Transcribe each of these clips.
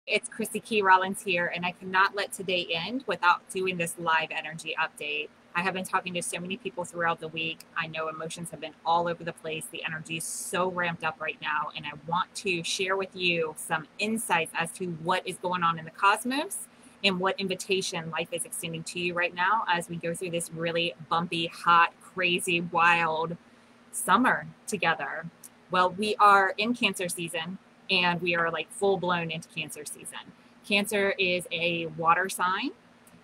It's Chrissy Key Rollins here, and I cannot let today end without doing this live energy update. I have been talking to so many people throughout the week. I know emotions have been all over the place. The energy is so ramped up right now, and I want to share with you some insights as to what is going on in the cosmos and what invitation life is extending to you right now as we go through this really bumpy, hot, crazy, wild summer together. Well, we are in Cancer season, and we are like full blown into Cancer season. Cancer is a water sign.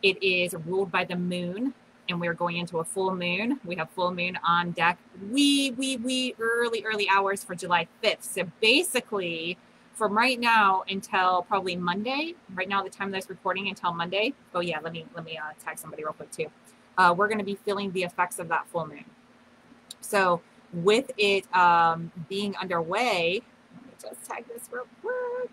It is ruled by the moon, and we're going into a full moon. We have full moon on deck early hours for July 5th. So basically, from right now until probably Monday, right now, the time that's recording until Monday. Oh yeah, let me tag somebody real quick too. We're going to be feeling the effects of that full moon. So with it being underway, just tag this real quick.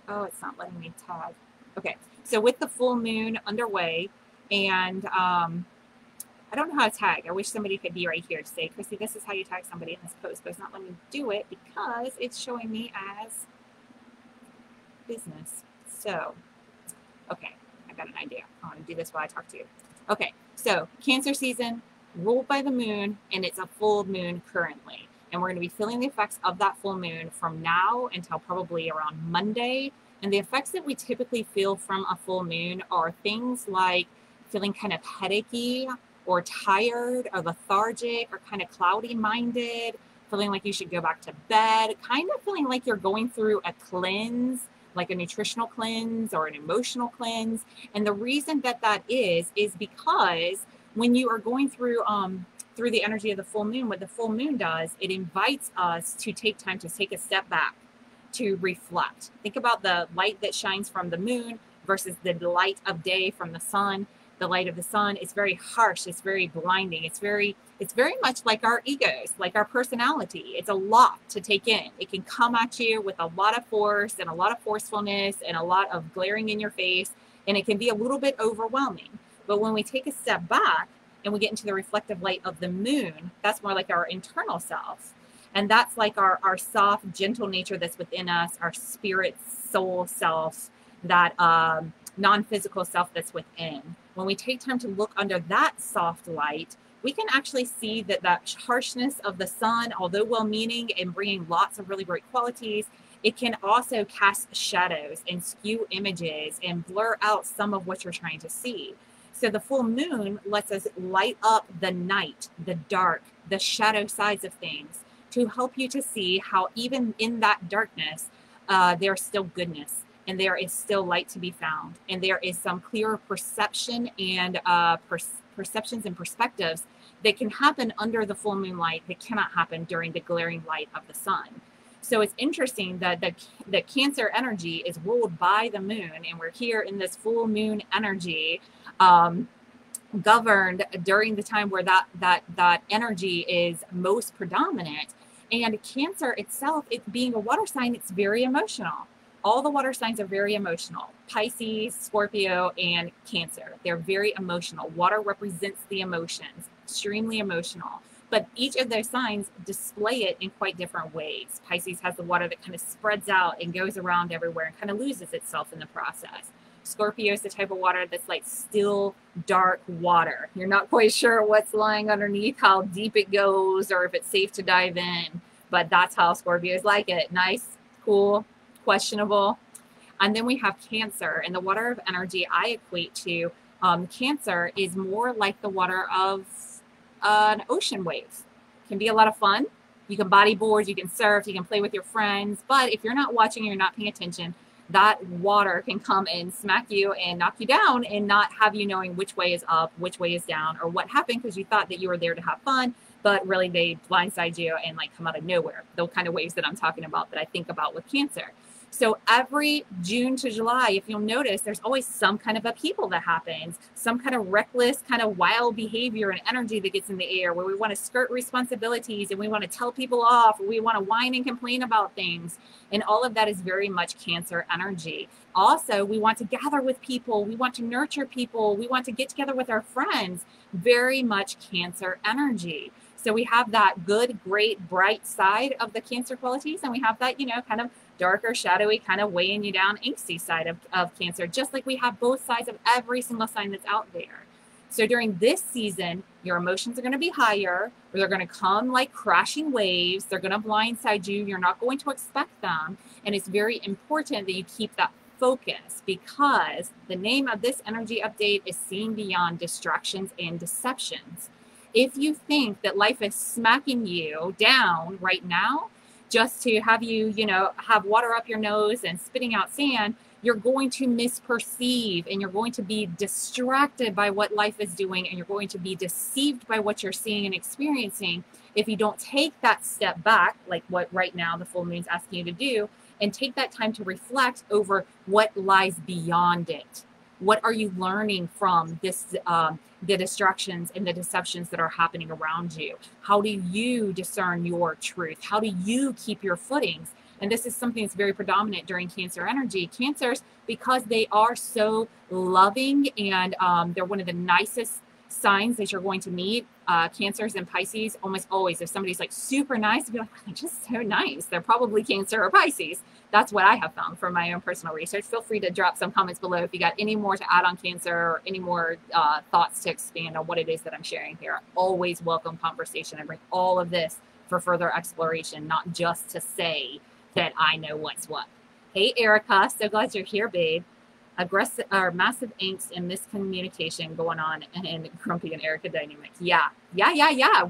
Oh, it's not letting me tag. Okay, so with the full moon underway, and I don't know how to tag. I wish somebody could be right here to say, Chrissy, this is how you tag somebody in this post, but it's not letting me do it because it's showing me as business. So, okay, I got an idea. I want to do this while I talk to you. Okay, so Cancer season, ruled by the moon, and it's a full moon currently. And we're going to be feeling the effects of that full moon from now until probably around Monday. And the effects that we typically feel from a full moon are things like feeling kind of headachy or tired or lethargic or kind of cloudy minded, feeling like you should go back to bed, kind of feeling like you're going through a cleanse, like a nutritional cleanse or an emotional cleanse. And the reason that that is because when you are going through the energy of the full moon, what the full moon does, it invites us to take time to take a step back, to reflect. Think about the light that shines from the moon versus the light of day from the sun. The light of the sun is very harsh, it's very blinding, it's very much like our egos, like our personality. It's a lot to take in. It can come at you with a lot of force and a lot of forcefulness and a lot of glaring in your face, and it can be a little bit overwhelming. But when we take a step back and we get into the reflective light of the moon, that's more like our internal self. And that's like our soft, gentle nature that's within us, our spirit, soul self, that non-physical self that's within. When we take time to look under that soft light, we can actually see that that harshness of the sun, although well-meaning and bringing lots of really great qualities, it can also cast shadows and skew images and blur out some of what you're trying to see. So the full moon lets us light up the night, the dark, the shadow sides of things to help you to see how even in that darkness, there's still goodness and there is still light to be found. And there is some clearer perception and perceptions and perspectives that can happen under the full moon light that cannot happen during the glaring light of the sun. So it's interesting that the Cancer energy is ruled by the moon, and we're here in this full moon energy, governed during the time where that energy is most predominant. And Cancer itself, it being a water sign, it's very emotional. All the water signs are very emotional. Pisces, Scorpio, and Cancer. They're very emotional. Water represents the emotions, extremely emotional. But each of those signs display it in quite different ways. Pisces has the water that kind of spreads out and goes around everywhere and kind of loses itself in the process. Scorpio is the type of water that's like still, dark water. You're not quite sure what's lying underneath, how deep it goes, or if it's safe to dive in. But that's how Scorpios like it. Nice, cool, questionable. And then we have Cancer, and the water of energy I equate to Cancer is more like the water of an ocean wave. Can be a lot of fun. You can bodyboard, you can surf, you can play with your friends. But if you're not watching, you're not paying attention, that water can come and smack you and knock you down and not have you knowing which way is up, which way is down, or what happened because you thought that you were there to have fun, but really they blindside you and like come out of nowhere. Those kind of waves that I'm talking about that I think about with Cancer. So every June to July, if you'll notice, there's always some kind of upheaval that happens, some kind of reckless, kind of wild behavior and energy that gets in the air where we want to skirt responsibilities and we want to tell people off, or we want to whine and complain about things. And all of that is very much Cancer energy. Also, we want to gather with people. We want to nurture people. We want to get together with our friends. Very much Cancer energy. So we have that good, great, bright side of the Cancer qualities, and we have that, kind of darker, shadowy, kind of weighing you down, angsty side of Cancer, just like we have both sides of every single sign that's out there. So during this season, your emotions are going to be higher, or they're going to come like crashing waves. They're going to blindside you. You're not going to expect them. And it's very important that you keep that focus, because the name of this energy update is Seeing Beyond Distractions and Deceptions. If you think that life is smacking you down right now, just to have you, have water up your nose and spitting out sand, you're going to misperceive, and you're going to be distracted by what life is doing, and you're going to be deceived by what you're seeing and experiencing if you don't take that step back, like what right now the full moon's asking you to do, and take that time to reflect over what lies beyond it. What are you learning from this, the distractions and the deceptions that are happening around you? How do you discern your truth? How do you keep your footings? And this is something that's very predominant during Cancer energy. Cancers, because they are so loving, and they're one of the nicest signs that you're going to meet. Cancers and Pisces, almost always, if somebody's like super nice, you'll be like, they're just so nice, they're probably Cancer or Pisces. That's what I have found from my own personal research. Feel free to drop some comments below if you got any more to add on Cancer, or any more thoughts to expand on what it is that I'm sharing here. Always welcome conversation. I bring all of this for further exploration, not just to say that I know what's what. Hey, Erica, so glad you're here, babe. Aggressive or massive angst and miscommunication going on in Grumpy and Erica dynamic. Yeah.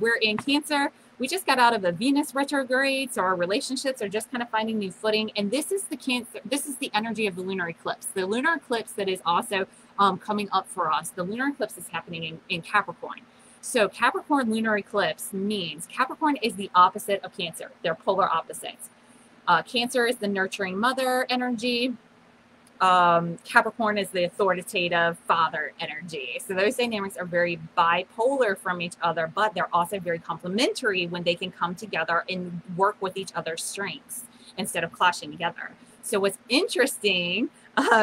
We're in Cancer. We just got out of a Venus retrograde, so our relationships are just kind of finding new footing. And this is the Cancer. This is the energy of the lunar eclipse. The lunar eclipse that is also coming up for us. The lunar eclipse is happening in Capricorn. So Capricorn lunar eclipse means Capricorn is the opposite of Cancer. They're polar opposites. Cancer is the nurturing mother energy. Capricorn is the authoritative father energy. So those dynamics are very bipolar from each other, but they're also very complementary when they can come together and work with each other's strengths instead of clashing together. So what's interesting,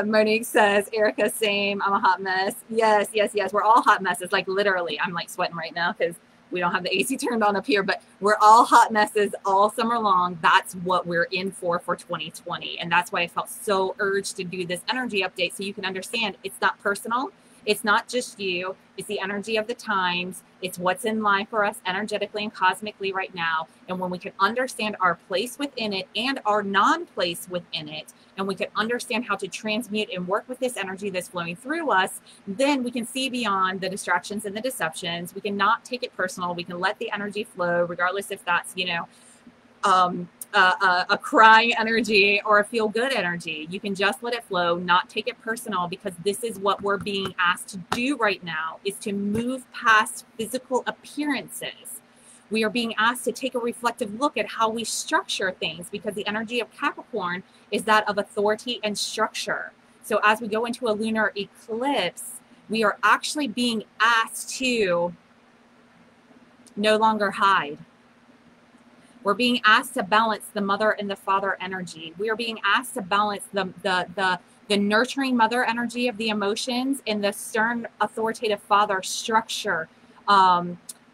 Monique says, Erica, same, I'm a hot mess. Yes. We're all hot messes. Like literally, I'm like sweating right now because we don't have the AC turned on up here, but we're all hot messes all summer long. That's what we're in for 2020. And that's why I felt so urged to do this energy update, so you can understand it's not personal. It's not just you. It's the energy of the times. It's what's in line for us energetically and cosmically right now. And when we can understand our place within it and our non-place within it, and we can understand how to transmute and work with this energy that's flowing through us, then we can see beyond the distractions and the deceptions. We can not take it personal. We can let the energy flow, regardless if that's, a crying energy or a feel good energy. You can just let it flow, not take it personal, because this is what we're being asked to do right now, is to move past physical appearances. We are being asked to take a reflective look at how we structure things, because the energy of Capricorn is that of authority and structure. So as we go into a lunar eclipse, we are actually being asked to no longer hide. We're being asked to balance the mother and the father energy. We are being asked to balance the nurturing mother energy of the emotions and the stern authoritative father structure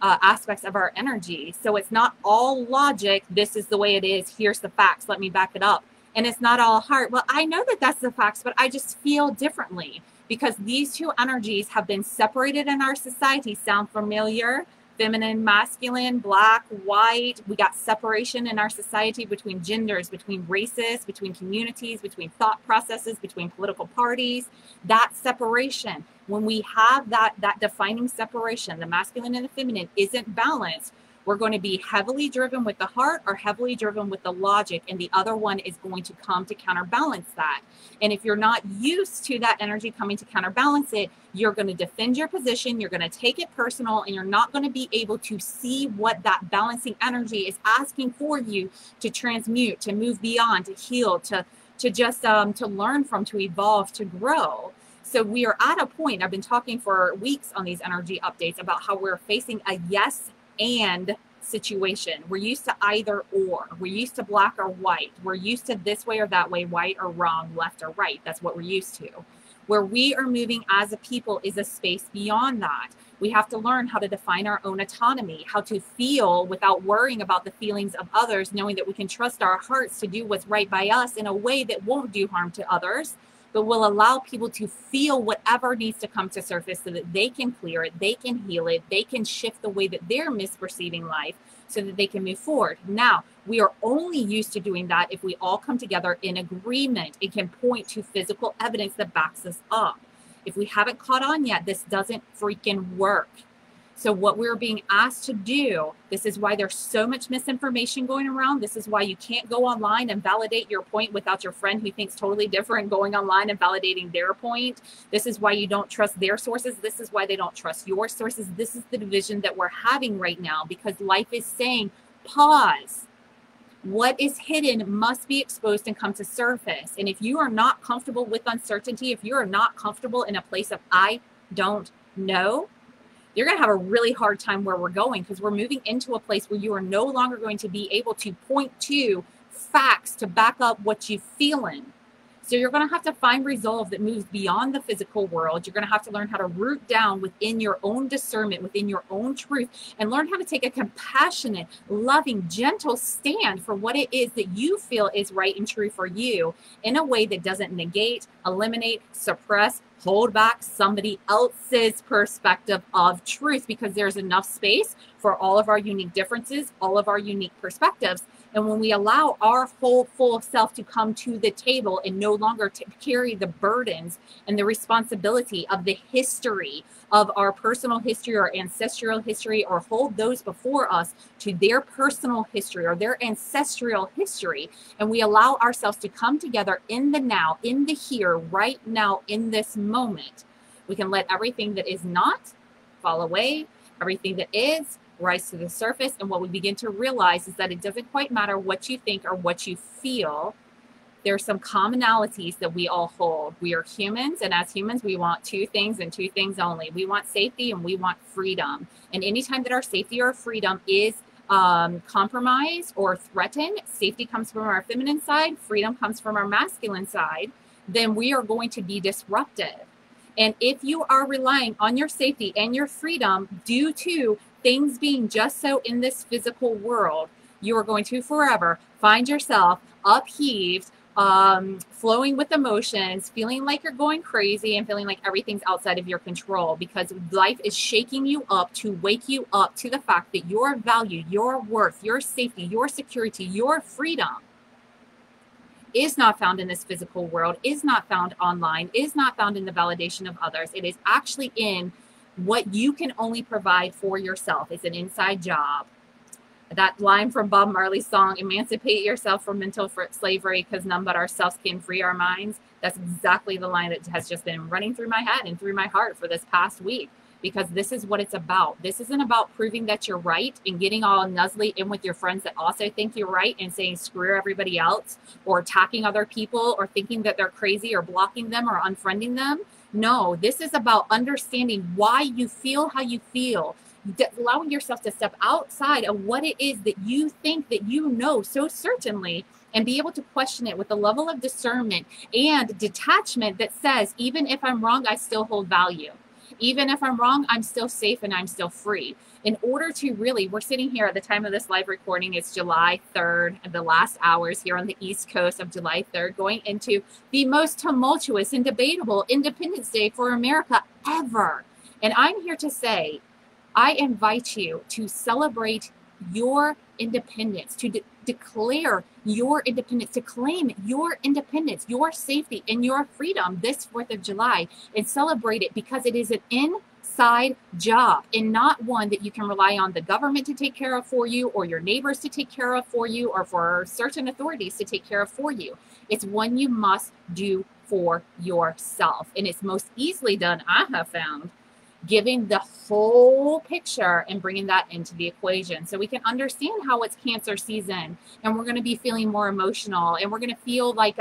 aspects of our energy. So it's not all logic. This is the way it is. Here's the facts. Let me back it up. And it's not all heart. Well, I know that that's the facts, but I just feel differently, because these two energies have been separated in our society. Sound familiar? Feminine, masculine, black, white. We got separation in our society between genders, between races, between communities, between thought processes, between political parties. That separation, when we have that defining separation, the masculine and the feminine isn't balanced, we're going to be heavily driven with the heart or heavily driven with the logic, and the other one is going to come to counterbalance that. And if you're not used to that energy coming to counterbalance it, you're going to defend your position, you're going to take it personal, and you're not going to be able to see what that balancing energy is asking for you to transmute, to move beyond, to heal, to learn from, to evolve, to grow. So we are at a point, I've been talking for weeks on these energy updates about how we're facing a yes and situation. We're used to either or. We're used to black or white. We're used to this way or that way, right or wrong, left or right. That's what we're used to. Where we are moving as a people is a space beyond that. We have to learn how to define our own autonomy, how to feel without worrying about the feelings of others, knowing that we can trust our hearts to do what's right by us in a way that won't do harm to others, but will allow people to feel whatever needs to come to surface so that they can clear it, they can heal it, they can shift the way that they're misperceiving life so that they can move forward. Now, we are only used to doing that if we all come together in agreement and can point to physical evidence that backs us up. If we haven't caught on yet, this doesn't freaking work. So what we're being asked to do, this is why there's so much misinformation going around. This is why you can't go online and validate your point without your friend who thinks totally different going online and validating their point. This is why you don't trust their sources. This is why they don't trust your sources. This is the division that we're having right now because life is saying, pause. What is hidden must be exposed and come to surface. And if you are not comfortable with uncertainty, if you are not comfortable in a place of I don't know, you're going to have a really hard time where we're going because we're moving into a place where you are no longer going to be able to point to facts to back up what you're feeling. So you're going to have to find resolve that moves beyond the physical world. You're going to have to learn how to root down within your own discernment, within your own truth, and learn how to take a compassionate, loving, gentle stand for what it is that you feel is right and true for you in a way that doesn't negate, eliminate, suppress, hold back somebody else's perspective of truth, because there's enough space for all of our unique differences, all of our unique perspectives. And when we allow our whole full self to come to the table and no longer carry the burdens and the responsibility of the history of our personal history or ancestral history, or hold those before us to their personal history or their ancestral history, and we allow ourselves to come together in the now, in the here, right now, in this moment, we can let everything that is not fall away, everything that is rise to the surface. And what we begin to realize is that it doesn't quite matter what you think or what you feel. There are some commonalities that we all hold. We are humans, and as humans, we want two things and two things only. We want safety and we want freedom. And anytime that our safety or freedom is compromised or threatened, safety comes from our feminine side, freedom comes from our masculine side, then we are going to be disruptive. And if you are relying on your safety and your freedom due to things being just so in this physical world, you are going to forever find yourself upheaved, flowing with emotions, feeling like you're going crazy and feeling like everything's outside of your control, because life is shaking you up to wake you up to the fact that your value, your worth, your safety, your security, your freedom is not found in this physical world, is not found online, is not found in the validation of others. It is actually in what you can only provide for yourself. It's an inside job. That line from Bob Marley's song, "Emancipate yourself from mental slavery, because none but ourselves can free our minds." That's exactly the line that has just been running through my head and through my heart for this past week, because this is what it's about. This isn't about proving that you're right and getting all nuzzly in with your friends that also think you're right and saying screw everybody else, or attacking other people, or thinking that they're crazy, or blocking them or unfriending them. No, this is about understanding why you feel how you feel, allowing yourself to step outside of what it is that you think that you know so certainly, and be able to question it with a level of discernment and detachment that says, even if I'm wrong, I still hold value. Even if I'm wrong, I'm still safe and I'm still free. In order to really, we're sitting here at the time of this live recording, it's July 3rd, and the last hours here on the East Coast of July 3rd, going into the most tumultuous and debatable Independence Day for America ever. And I'm here to say, I invite you to celebrate your independence, to declare your independence, to claim your independence, your safety, and your freedom this 4th of July, and celebrate it, because it is an inside job and not one that you can rely on the government to take care of for you, or your neighbors to take care of for you, or for certain authorities to take care of for you. It's one you must do for yourself. And it's most easily done, I have found, giving the whole picture and bringing that into the equation, so we can understand how it's Cancer season, and we're going to be feeling more emotional, and we're going to feel like,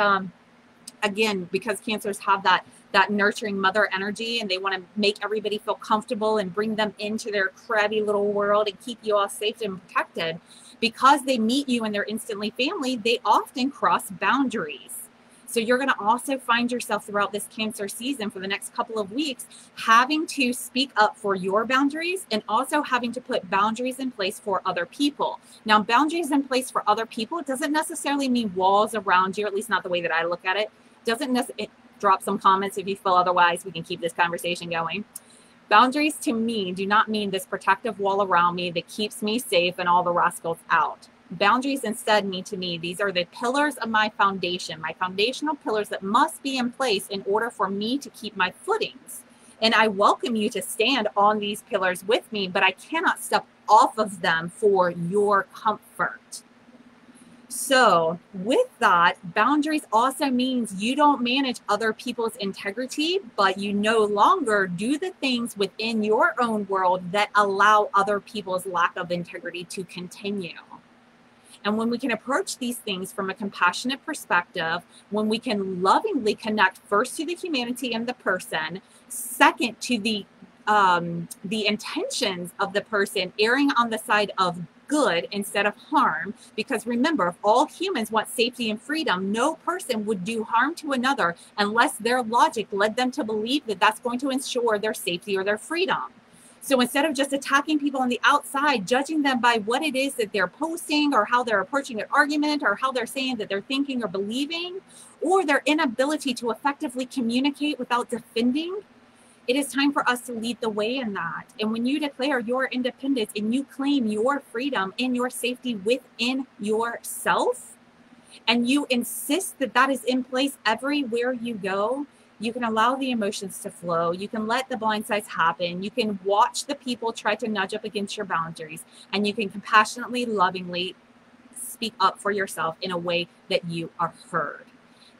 again, because Cancers have that nurturing mother energy, and they want to make everybody feel comfortable and bring them into their crabby little world and keep you all safe and protected. Because they meet you and they're instantly family, they often cross boundaries. So you're going to also find yourself throughout this Cancer season for the next couple of weeks having to speak up for your boundaries and also having to put boundaries in place for other people. Now, boundaries in place for other people doesn't necessarily mean walls around you, at least not the way that I look at it. Doesn't necessarily, drop some comments if you feel otherwise. We can keep this conversation going. Boundaries to me do not mean this protective wall around me that keeps me safe and all the rascals out. Boundaries instead mean to me, these are the pillars of my foundation, my foundational pillars that must be in place in order for me to keep my footings. And I welcome you to stand on these pillars with me, but I cannot step off of them for your comfort. So with that, boundaries also means you don't manage other people's integrity, but you no longer do the things within your own world that allow other people's lack of integrity to continue. And when we can approach these things from a compassionate perspective, when we can lovingly connect first to the humanity and the person, second to the intentions of the person, erring on the side of good instead of harm, because remember, if all humans want safety and freedom, no person would do harm to another unless their logic led them to believe that that's going to ensure their safety or their freedom. So instead of just attacking people on the outside, judging them by what it is that they're posting or how they're approaching an argument or how they're saying that they're thinking or believing, or their inability to effectively communicate without defending, it is time for us to lead the way in that. And when you declare your independence and you claim your freedom and your safety within yourself, and you insist that that is in place everywhere you go, you can allow the emotions to flow. You can let the blindsides happen. You can watch the people try to nudge up against your boundaries, and you can compassionately, lovingly speak up for yourself in a way that you are heard.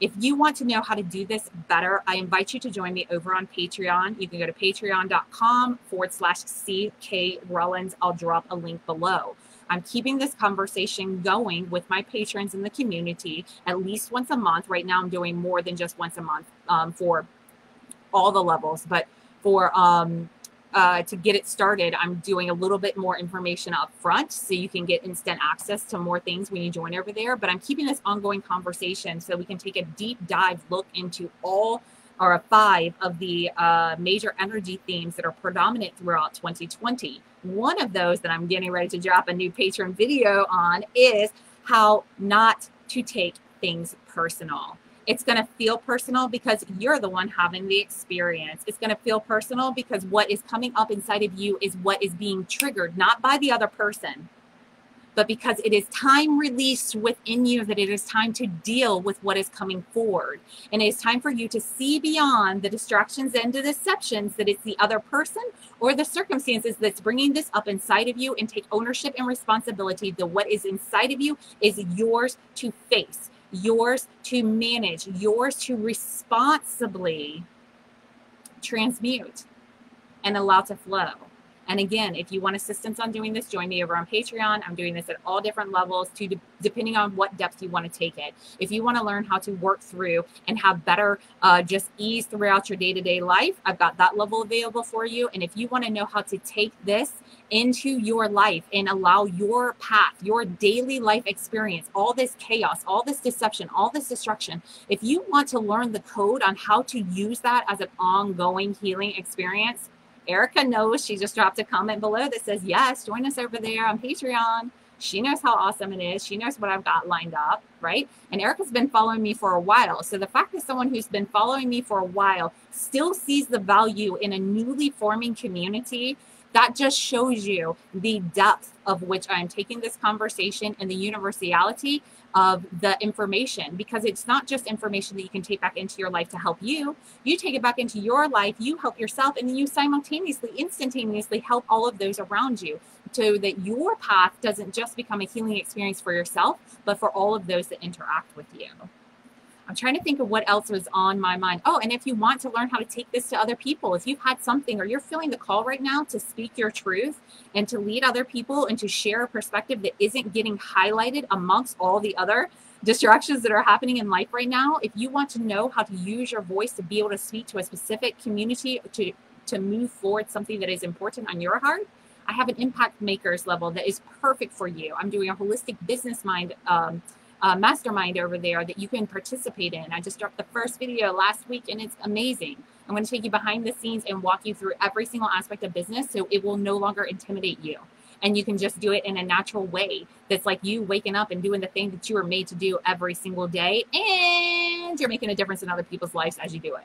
If you want to know how to do this better, I invite you to join me over on Patreon. You can go to patreon.com/CK Rollins. I'll drop a link below. I'm keeping this conversation going with my patrons in the community at least once a month. Right now, I'm doing more than just once a month for all the levels, but for to get it started, I'm doing a little bit more information up front so you can get instant access to more things when you join over there. But I'm keeping this ongoing conversation so we can take a deep dive look into all or 5 of the major energy themes that are predominant throughout 2020. One of those that I'm getting ready to drop a new patron video on is how not to take things personal. It's going to feel personal because you're the one having the experience. It's going to feel personal because what is coming up inside of you is what is being triggered, not by the other person, but because it is time released within you that it is time to deal with what is coming forward. And it is time for you to see beyond the distractions and the deceptions that it's the other person or the circumstances that's bringing this up inside of you, and take ownership and responsibility that what is inside of you is yours to face, yours to manage, yours to responsibly transmute and allow to flow. And again, if you want assistance on doing this, join me over on Patreon. I'm doing this at all different levels, depending on what depth you want to take it. If you want to learn how to work through and have better just ease throughout your day-to-day life, I've got that level available for you. And if you want to know how to take this into your life and allow your path, your daily life experience, all this chaos, all this deception, all this destruction, if you want to learn the code on how to use that as an ongoing healing experience, Erica knows. She just dropped a comment below that says, yes, join us over there on Patreon. She knows how awesome it is. She knows what I've got lined up, right? And Erica's been following me for a while. So the fact that someone who's been following me for a while still sees the value in a newly forming community, that just shows you the depth of which I'm taking this conversation and the universality of the information, because it's not just information that you can take back into your life to help you. You take it back into your life, you help yourself, and then you simultaneously, instantaneously help all of those around you, so that your path doesn't just become a healing experience for yourself, but for all of those that interact with you. I'm trying to think of what else was on my mind. Oh, and if you want to learn how to take this to other people, if you've had something or you're feeling the call right now to speak your truth and to lead other people and to share a perspective that isn't getting highlighted amongst all the other distractions that are happening in life right now, if you want to know how to use your voice to be able to speak to a specific community to move forward something that is important on your heart, I have an impact makers level that is perfect for you. I'm doing a holistic business mind mastermind over there that you can participate in. I just dropped the first video last week and it's amazing. I'm going to take you behind the scenes and walk you through every single aspect of business so it will no longer intimidate you. And you can just do it in a natural way that's like you waking up and doing the thing that you were made to do every single day. And you're making a difference in other people's lives as you do it.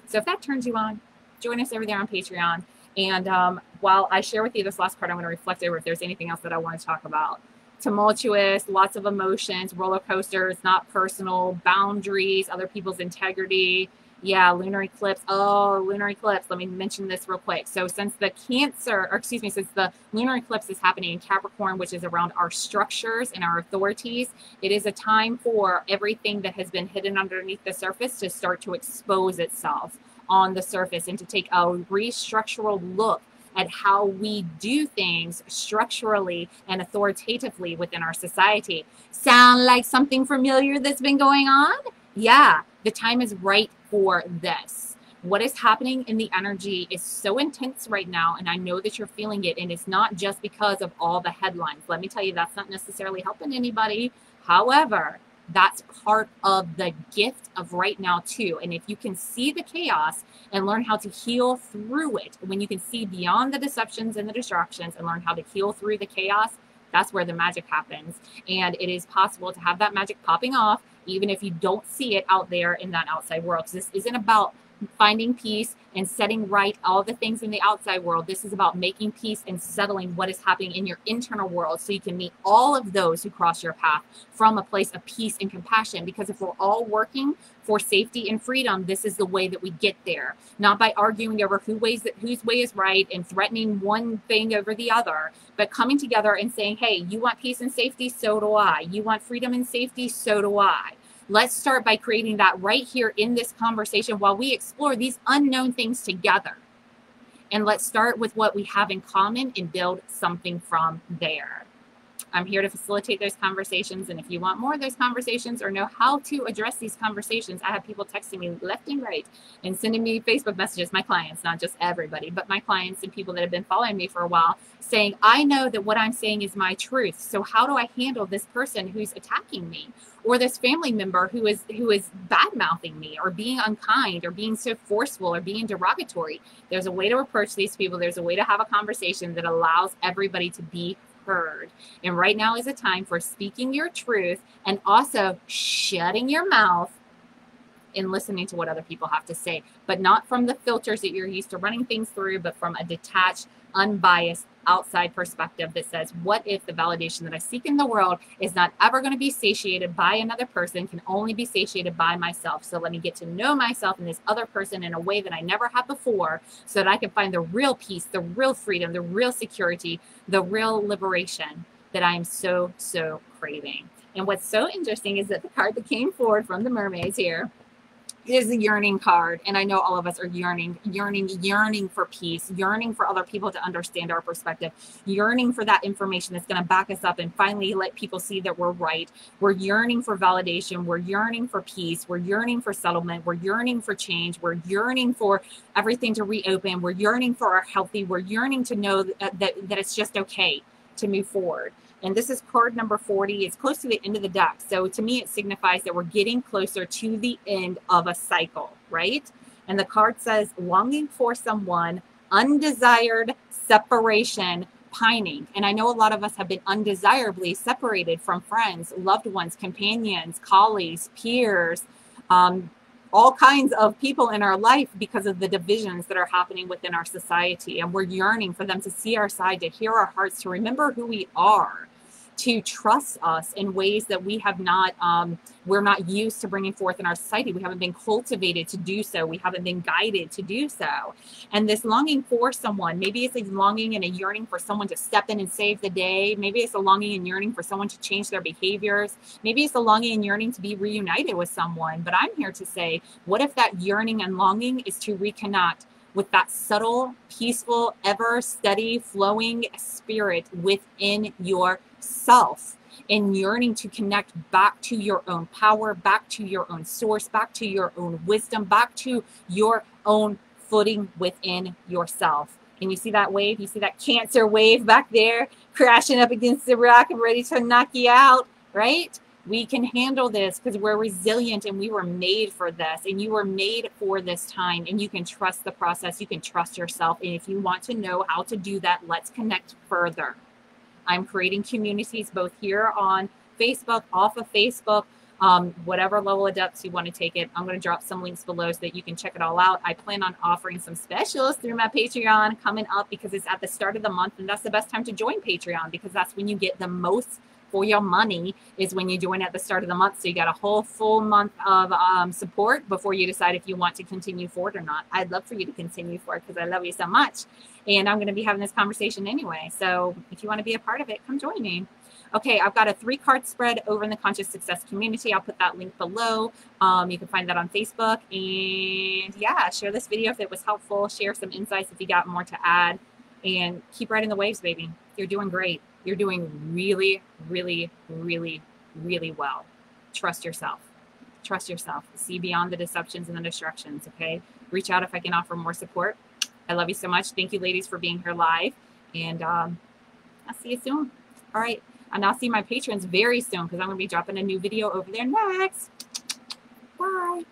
So if that turns you on, join us over there on Patreon. And while I share with you this last part, I'm going to reflect over if there's anything else that I want to talk about. Tumultuous, lots of emotions, roller coasters, not personal, boundaries, other people's integrity. Yeah, lunar eclipse. Oh, lunar eclipse. Let me mention this real quick. So since the since the lunar eclipse is happening in Capricorn, which is around our structures and our authorities, it is a time for everything that has been hidden underneath the surface to start to expose itself on the surface and to take a restructural look at how we do things structurally and authoritatively within our society. Sound like something familiar that's been going on? Yeah, the time is right for this. What is happening in the energy is so intense right now, and I know that you're feeling it, and it's not just because of all the headlines. Let me tell you, that's not necessarily helping anybody. However, that's part of the gift of right now too. And if you can see the chaos and learn how to heal through it, when you can see beyond the deceptions and the distractions and learn how to heal through the chaos, that's where the magic happens. And it is possible to have that magic popping off even if you don't see it out there in that outside world. Because this isn't about finding peace and setting right all the things in the outside world. This is about making peace and settling what is happening in your internal world so you can meet all of those who cross your path from a place of peace and compassion. Because if we're all working for safety and freedom, this is the way that we get there. Not by arguing over whose way is right and threatening one thing over the other, but coming together and saying, hey, you want peace and safety? So do I. You want freedom and safety? So do I. Let's start by creating that right here in this conversation while we explore these unknown things together. And let's start with what we have in common and build something from there. I'm here to facilitate those conversations. And if you want more of those conversations or know how to address these conversations, I have people texting me left and right and sending me Facebook messages, my clients, not just everybody, but my clients and people that have been following me for a while, saying, I know that what I'm saying is my truth. So how do I handle this person who's attacking me? Or this family member who is bad-mouthing me or being unkind or being so forceful or being derogatory? There's a way to approach these people. There's a way to have a conversation that allows everybody to be heard. And right now is a time for speaking your truth and also shutting your mouth and listening to what other people have to say, but not from the filters that you're used to running things through, but from a detached, unbiased, outside perspective that says, what if the validation that I seek in the world is not ever going to be satiated by another person, can only be satiated by myself? So let me get to know myself and this other person in a way that I never have before so that I can find the real peace, the real freedom, the real security, the real liberation that I am so, so craving. And what's so interesting is that the card that came forward from the mermaids here is the yearning card. And I know all of us are yearning for peace, yearning for other people to understand our perspective, yearning for that information that's going to back us up and finally let people see that we're right. We're yearning for validation. We're yearning for peace. We're yearning for settlement. We're yearning for change. We're yearning for everything to reopen. We're yearning for our healthy. We're yearning to know that it's just okay to move forward. And this is card number 40. It's close to the end of the deck. So to me, it signifies that we're getting closer to the end of a cycle, right? And the card says, longing for someone, undesired separation, pining. And I know a lot of us have been undesirably separated from friends, loved ones, companions, colleagues, peers, all kinds of people in our life because of the divisions that are happening within our society. And we're yearning for them to see our side, to hear our hearts, to remember who we are, to trust us in ways that we have not, we're not used to bringing forth in our society. We haven't been cultivated to do so. We haven't been guided to do so. And this longing for someone, maybe it's a longing and a yearning for someone to step in and save the day. Maybe it's a longing and yearning for someone to change their behaviors. Maybe it's a longing and yearning to be reunited with someone. But I'm here to say, what if that yearning and longing is to reconnect with that subtle, peaceful, ever steady, flowing spirit within yourself, and yearning to connect back to your own power, back to your own source, back to your own wisdom, back to your own footing within yourself. And you see that wave? You see that Cancer wave back there crashing up against the rock and ready to knock you out, right? We can handle this because we're resilient and we were made for this, and you were made for this time, and you can trust the process. You can trust yourself. And if you want to know how to do that, let's connect further. I'm creating communities both here on Facebook, off of Facebook, whatever level of depths you want to take it. I'm going to drop some links below so that you can check it all out. I plan on offering some specials through my Patreon coming up because it's at the start of the month, and that's the best time to join Patreon because that's when you get the most for your money, is when you join at the start of the month. So you got a whole full month of support before you decide if you want to continue forward or not. I'd love for you to continue forward because I love you so much. And I'm going to be having this conversation anyway. So if you want to be a part of it, come join me. Okay, I've got a 3-card spread over in the Conscious Success community. I'll put that link below. You can find that on Facebook. And yeah, share this video if it was helpful. Share some insights if you got more to add. And keep riding the waves, baby. You're doing great. You're doing really, really, really, really well. Trust yourself. Trust yourself. See beyond the deceptions and the distractions, okay? Reach out if I can offer more support. I love you so much. Thank you, ladies, for being here live. And I'll see you soon. All right. And I'll see my patrons very soon because I'm going to be dropping a new video over there next. Bye.